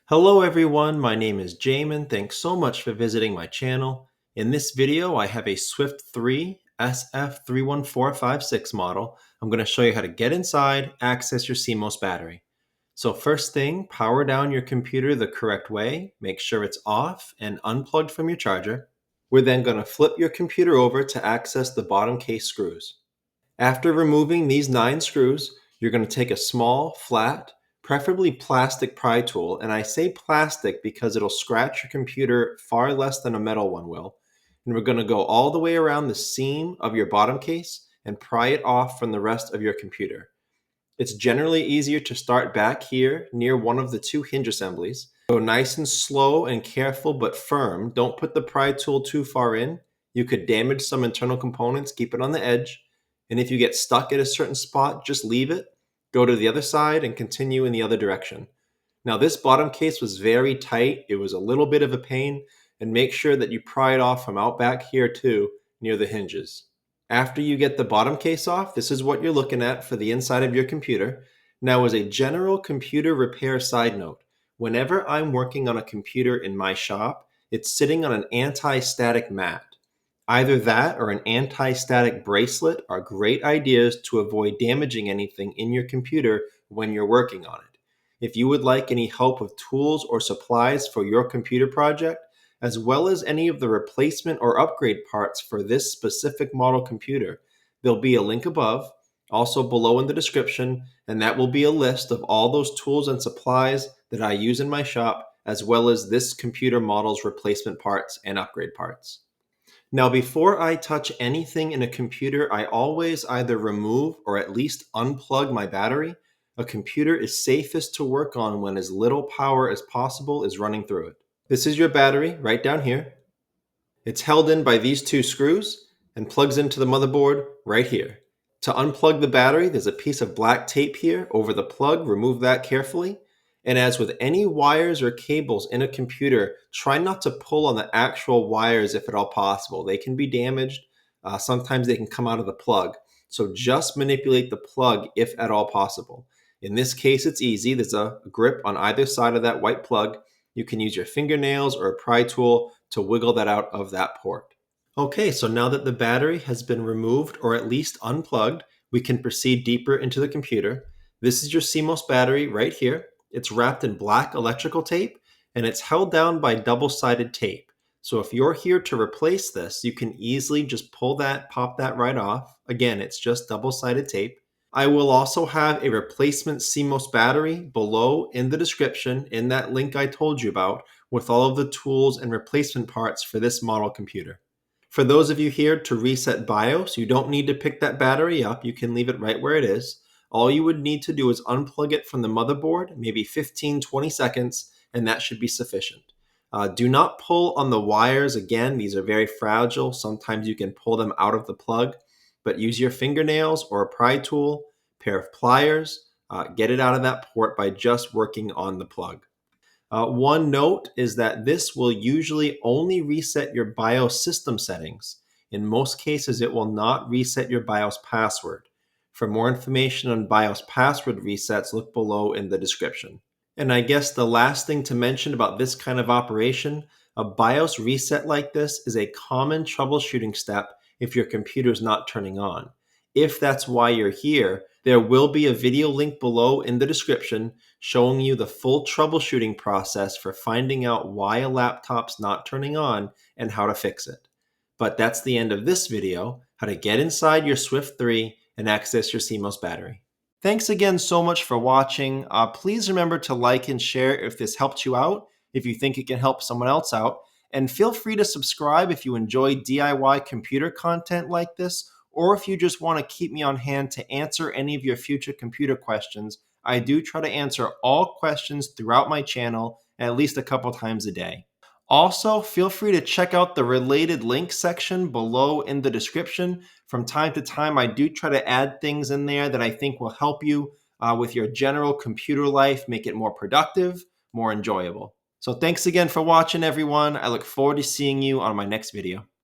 Hello everyone, my name is Jamin. Thanks so much for visiting my channel. In this video, I have a Swift 3 SF314-56 model. I'm going to show you how to get inside, access your CMOS battery. So first thing, power down your computer the correct way. Make sure it's off and unplugged from your charger. We're then going to flip your computer over to access the bottom case screws. After removing these 9 screws, you're going to take a small, flat, preferably plastic pry tool, and I say plastic because it'll scratch your computer far less than a metal one will. And we're going to go all the way around the seam of your bottom case and pry it off from the rest of your computer. It's generally easier to start back here near one of the 2 hinge assemblies. Go nice and slow and careful but firm. Don't put the pry tool too far in. You could damage some internal components. Keep it on the edge. And if you get stuck at a certain spot, just leave it, go to the other side, and continue in the other direction. Now, this bottom case was very tight. It was a little bit of a pain, and make sure that you pry it off from out back here too, near the hinges. After you get the bottom case off, this is what you're looking at for the inside of your computer. Now, as a general computer repair side note, whenever I'm working on a computer in my shop, it's sitting on an anti-static mat. Either that or an anti-static bracelet are great ideas to avoid damaging anything in your computer when you're working on it. If you would like any help with tools or supplies for your computer project, as well as any of the replacement or upgrade parts for this specific model computer, there'll be a link above, also below in the description, and that will be a list of all those tools and supplies that I use in my shop, as well as this computer model's replacement parts and upgrade parts. Now, before I touch anything in a computer, I always either remove or at least unplug my battery. A computer is safest to work on when as little power as possible is running through it. This is your battery right down here. It's held in by these 2 screws and plugs into the motherboard right here. To unplug the battery, there's a piece of black tape here over the plug. Remove that carefully. And as with any wires or cables in a computer, try not to pull on the actual wires if at all possible. They can be damaged. Sometimes they can come out of the plug. So just manipulate the plug if at all possible. In this case, it's easy. There's a grip on either side of that white plug. You can use your fingernails or a pry tool to wiggle that out of that port. Okay, so now that the battery has been removed or at least unplugged, we can proceed deeper into the computer. This is your CMOS battery right here. It's wrapped in black electrical tape and it's held down by double-sided tape. So if you're here to replace this, you can easily just pull that, pop that right off. Again, it's just double-sided tape. I will also have a replacement CMOS battery below in the description in that link I told you about with all of the tools and replacement parts for this model computer. For those of you here to reset BIOS, you don't need to pick that battery up. You can leave it right where it is. All you would need to do is unplug it from the motherboard, maybe 15-20 seconds, and that should be sufficient. Do not pull on the wires. Again, these are very fragile. Sometimes you can pull them out of the plug, but use your fingernails or a pry tool, pair of pliers, get it out of that port by just working on the plug. One note is that this will usually only reset your BIOS system settings. In most cases, it will not reset your BIOS password. For more information on BIOS password resets, look below in the description. And I guess the last thing to mention about this kind of operation, a BIOS reset like this is a common troubleshooting step if your computer is not turning on. If that's why you're here, there will be a video link below in the description showing you the full troubleshooting process for finding out why a laptop's not turning on and how to fix it. But that's the end of this video, how to get inside your Swift 3 and access your CMOS battery. Thanks again so much for watching. Please remember to like and share if this helped you out, if you think it can help someone else out, and feel free to subscribe if you enjoy DIY computer content like this, or if you just want to keep me on hand to answer any of your future computer questions. I do try to answer all questions throughout my channel at least a couple times a day. Also, feel free to check out the related links section below in the description. From time to time, I do try to add things in there that I think will help you with your general computer life, make it more productive, more enjoyable. So thanks again for watching, everyone. I look forward to seeing you on my next video.